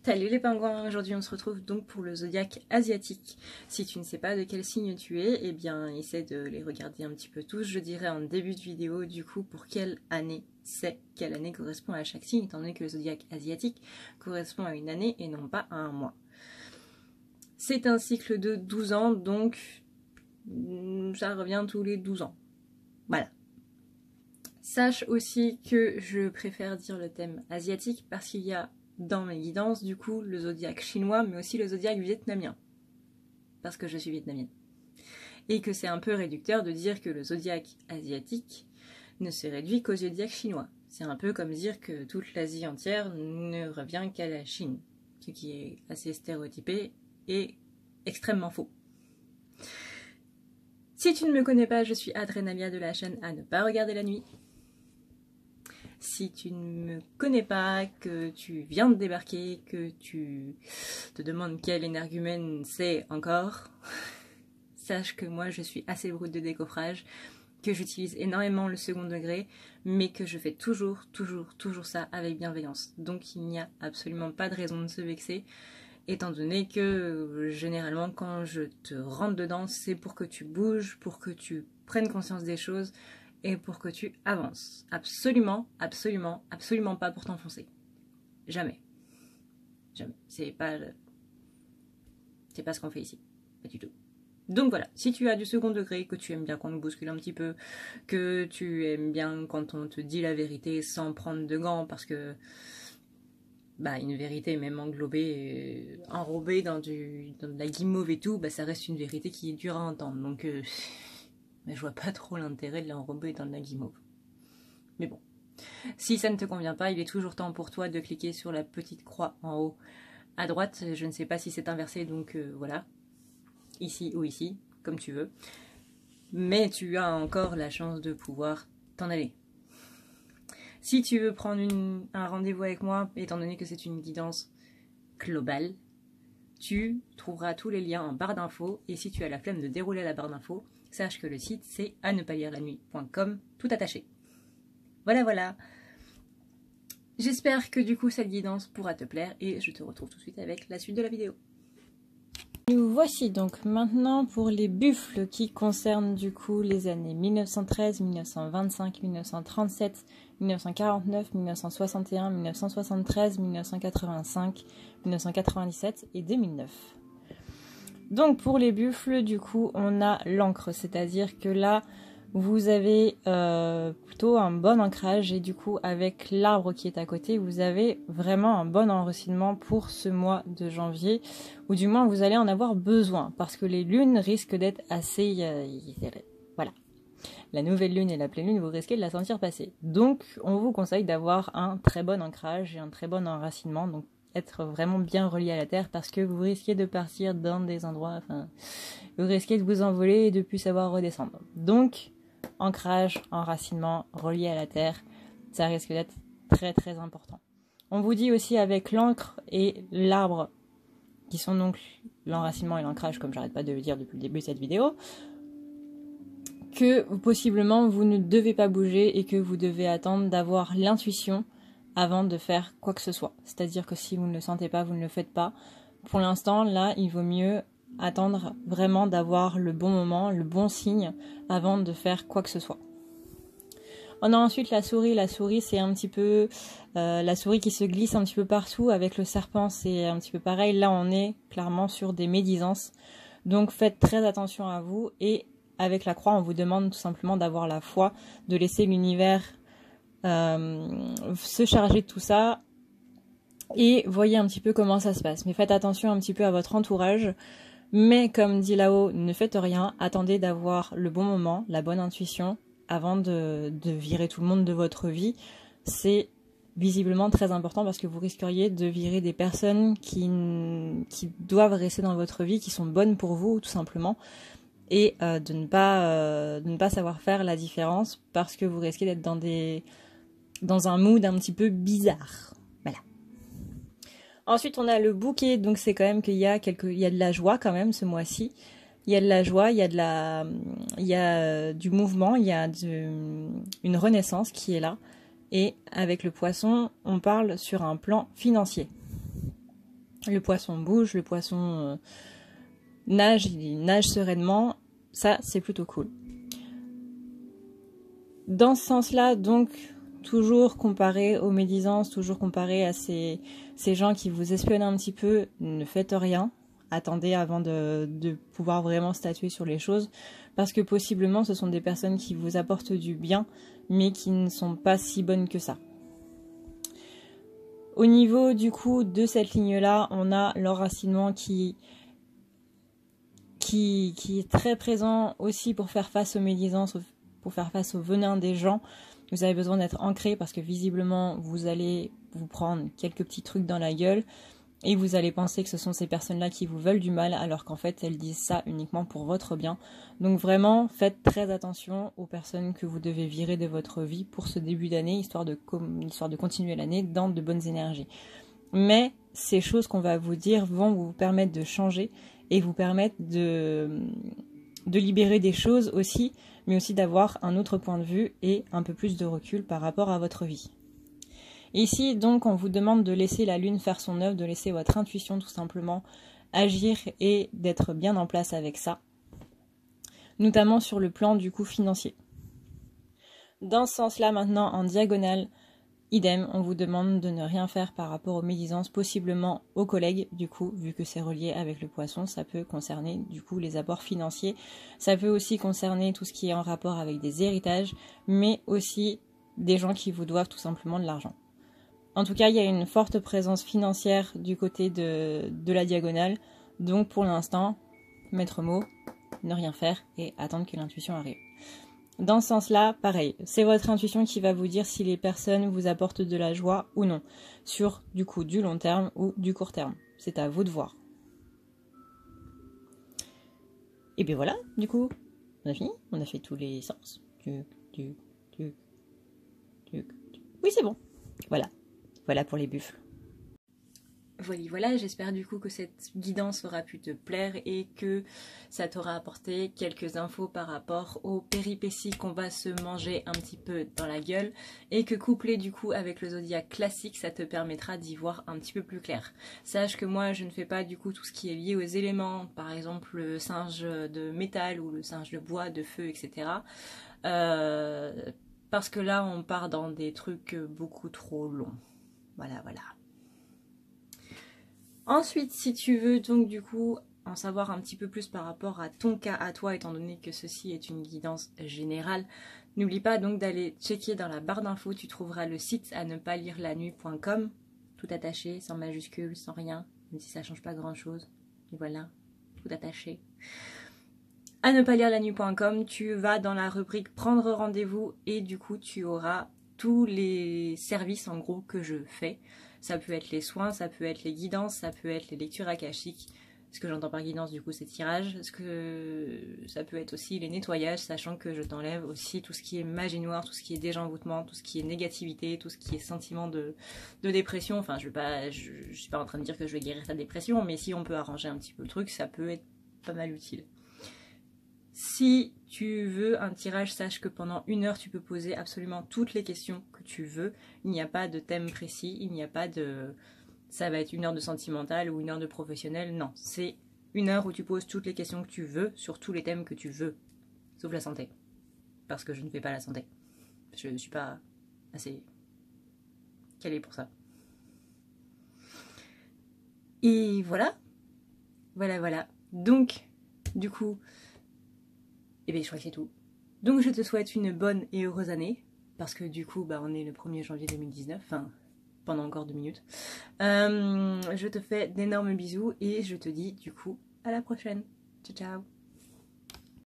Salut les pingouins, aujourd'hui on se retrouve donc pour le zodiaque asiatique. Si tu ne sais pas de quel signe tu es, eh bien essaie de les regarder un petit peu tous. Je dirais en début de vidéo du coup pour quelle année c'est, quelle année correspond à chaque signe, étant donné que le zodiaque asiatique correspond à une année et non pas à un mois. C'est un cycle de 12 ans, donc ça revient tous les 12 ans. Voilà. Sache aussi que je préfère dire le thème asiatique parce qu'il y a dans mes guidances, du coup, le zodiaque chinois, mais aussi le zodiaque vietnamien. Parce que je suis vietnamienne. Et que c'est un peu réducteur de dire que le zodiaque asiatique ne se réduit qu'au zodiaque chinois. C'est un peu comme dire que toute l'Asie entière ne revient qu'à la Chine. Ce qui est assez stéréotypé et extrêmement faux. Si tu ne me connais pas, je suis Adrenalia de la chaîne à ne pas regarder la nuit. Si tu ne me connais pas, que tu viens de débarquer, que tu te demandes quel énergumène c'est encore, sache que moi je suis assez brute de décoffrage, que j'utilise énormément le second degré, mais que je fais toujours ça avec bienveillance. Donc il n'y a absolument pas de raison de se vexer, étant donné que généralement quand je te rentre dedans, c'est pour que tu bouges, pour que tu prennes conscience des choses, et pour que tu avances. Absolument pas pour t'enfoncer. Jamais. Jamais. C'est pas ce qu'on fait ici. Pas du tout. Donc voilà, si tu as du second degré, que tu aimes bien qu'on nous bouscule un petit peu, que tu aimes bien quand on te dit la vérité sans prendre de gants, parce que une vérité même englobée, enrobée dans de la guimauve et tout, ça reste une vérité qui est dure à entendre. Donc mais je vois pas trop l'intérêt de l'enrober dans de la guimauve. Mais bon. Si ça ne te convient pas, il est toujours temps pour toi de cliquer sur la petite croix en haut à droite. Je ne sais pas si c'est inversé, donc voilà. Ici ou ici, comme tu veux. Mais tu as encore la chance de pouvoir t'en aller. Si tu veux prendre un rendez-vous avec moi, étant donné que c'est une guidance globale, tu trouveras tous les liens en barre d'infos. Et si tu as la flemme de dérouler la barre d'infos, sache que le site c'est à ne pas lire la nuit.com, tout attaché. Voilà. J'espère que du coup cette guidance pourra te plaire et je te retrouve tout de suite avec la suite de la vidéo. Nous voici donc maintenant pour les buffles qui concernent du coup les années 1913, 1925, 1937, 1949, 1961, 1973, 1985, 1997 et 2009. Donc pour les buffles, du coup, on a l'encre, c'est-à-dire que là, vous avez plutôt un bon ancrage et du coup, avec l'arbre qui est à côté, vous avez vraiment un bon enracinement pour ce mois de janvier, ou du moins vous allez en avoir besoin, parce que les lunes risquent d'être assez... voilà. La nouvelle lune et la pleine lune, vous risquez de la sentir passer. Donc, on vous conseille d'avoir un très bon ancrage et un très bon enracinement, donc être vraiment bien relié à la terre parce que vous risquez de partir dans des endroits, vous risquez de vous envoler et de plus savoir redescendre. Donc, ancrage, enracinement, relié à la terre, ça risque d'être très important. On vous dit aussi avec l'encre et l'arbre, qui sont donc l'enracinement et l'ancrage, comme j'arrête pas de le dire depuis le début de cette vidéo, que possiblement vous ne devez pas bouger et que vous devez attendre d'avoir l'intuition avant de faire quoi que ce soit. C'est-à-dire que si vous ne le sentez pas, vous ne le faites pas. Pour l'instant, là, il vaut mieux attendre vraiment d'avoir le bon moment, le bon signe, avant de faire quoi que ce soit. On a ensuite la souris. La souris, c'est un petit peu... la souris qui se glisse un petit peu partout. Avec le serpent, c'est un petit peu pareil. Là, on est clairement sur des médisances. Donc, faites très attention à vous. Et avec la croix, on vous demande tout simplement d'avoir la foi, de laisser l'univers se charger de tout ça et voyez un petit peu comment ça se passe. Mais faites attention un petit peu à votre entourage. Mais comme dit là-haut, ne faites rien. Attendez d'avoir le bon moment, la bonne intuition avant de virer tout le monde de votre vie. C'est visiblement très important parce que vous risqueriez de virer des personnes qui doivent rester dans votre vie, qui sont bonnes pour vous tout simplement. Et de ne pas savoir faire la différence parce que vous risquez d'être dans un mood un petit peu bizarre. Voilà. Ensuite, on a le bouquet, donc c'est quand même qu'il y a de la joie quand même ce mois-ci. Il y a de la joie, il y a du mouvement, il y a une renaissance qui est là. Et avec le poisson, on parle sur un plan financier. Le poisson bouge, le poisson nage, il nage sereinement. Ça, c'est plutôt cool. Dans ce sens-là, donc, toujours comparé aux médisances, toujours comparé à ces gens qui vous espionnent un petit peu, ne faites rien. Attendez avant de pouvoir vraiment statuer sur les choses, parce que possiblement ce sont des personnes qui vous apportent du bien, mais qui ne sont pas si bonnes que ça. Au niveau du coup de cette ligne-là, on a l'enracinement qui est très présent aussi pour faire face aux médisances, pour faire face au venin des gens. Vous avez besoin d'être ancré parce que visiblement vous allez vous prendre quelques petits trucs dans la gueule et vous allez penser que ce sont ces personnes-là qui vous veulent du mal alors qu'en fait elles disent ça uniquement pour votre bien. Donc vraiment faites très attention aux personnes que vous devez virer de votre vie pour ce début d'année, histoire de continuer l'année dans de bonnes énergies. Mais ces choses qu'on va vous dire vont vous permettre de changer et vous permettre de libérer des choses aussi, mais aussi d'avoir un autre point de vue et un peu plus de recul par rapport à votre vie. Ici, donc, on vous demande de laisser la lune faire son œuvre, de laisser votre intuition tout simplement agir et d'être bien en place avec ça, notamment sur le plan du coup financier. Dans ce sens-là, maintenant, en diagonale, idem, on vous demande de ne rien faire par rapport aux médisances, possiblement aux collègues, du coup, vu que c'est relié avec le poisson, ça peut concerner, du coup, les apports financiers. Ça peut aussi concerner tout ce qui est en rapport avec des héritages, mais aussi des gens qui vous doivent tout simplement de l'argent. En tout cas, il y a une forte présence financière du côté de la diagonale, donc pour l'instant, maître mot, ne rien faire et attendre que l'intuition arrive. Dans ce sens-là, pareil, c'est votre intuition qui va vous dire si les personnes vous apportent de la joie ou non, sur du coup du long terme ou du court terme. C'est à vous de voir. Et bien voilà, du coup, on a fini, on a fait tous les sens. Oui, c'est bon. Voilà pour les buffles. Voilà, j'espère du coup que cette guidance aura pu te plaire et que ça t'aura apporté quelques infos par rapport aux péripéties qu'on va se manger un petit peu dans la gueule et que couplé du coup avec le zodiaque classique, ça te permettra d'y voir un petit peu plus clair. Sache que moi je ne fais pas du coup tout ce qui est lié aux éléments, par exemple le singe de métal ou le singe de bois, de feu, etc. Parce que là on part dans des trucs beaucoup trop longs. Voilà. Ensuite, si tu veux donc du coup en savoir un petit peu plus par rapport à ton cas à toi, étant donné que ceci est une guidance générale, n'oublie pas donc d'aller checker dans la barre d'infos, tu trouveras le site à ne pas lire la nuit.com, tout attaché, sans majuscule, sans rien, même si ça change pas grand chose. Et voilà, tout attaché. À ne pas lire la nuit.com, tu vas dans la rubrique prendre rendez-vous et du coup tu auras tous les services en gros que je fais. Ça peut être les soins, ça peut être les guidances, ça peut être les lectures akashiques. Ce que j'entends par guidance du coup c'est tirage. Ça peut être aussi les nettoyages, sachant que je t'enlève aussi tout ce qui est magie noire, tout ce qui est désenvoûtement, tout ce qui est négativité, tout ce qui est sentiment de dépression. Enfin je suis pas en train de dire que je vais guérir ta dépression, mais si on peut arranger un petit peu le truc, ça peut être pas mal utile. Si tu veux un tirage, sache que pendant 1 heure, tu peux poser absolument toutes les questions que tu veux. Il n'y a pas de thème précis, il n'y a pas de... Ça va être 1 heure de sentimental ou 1 heure de professionnel. Non, c'est 1 heure où tu poses toutes les questions que tu veux sur tous les thèmes que tu veux. Sauf la santé. Parce que je ne fais pas la santé. Je ne suis pas assez calée pour ça. Et voilà. Voilà. Donc, du coup... Et bien je crois que c'est tout. Donc je te souhaite une bonne et heureuse année. Parce que du coup on est le 1er janvier 2019. Enfin pendant encore 2 minutes. Je te fais d'énormes bisous. Et je te dis du coup à la prochaine. Ciao ciao.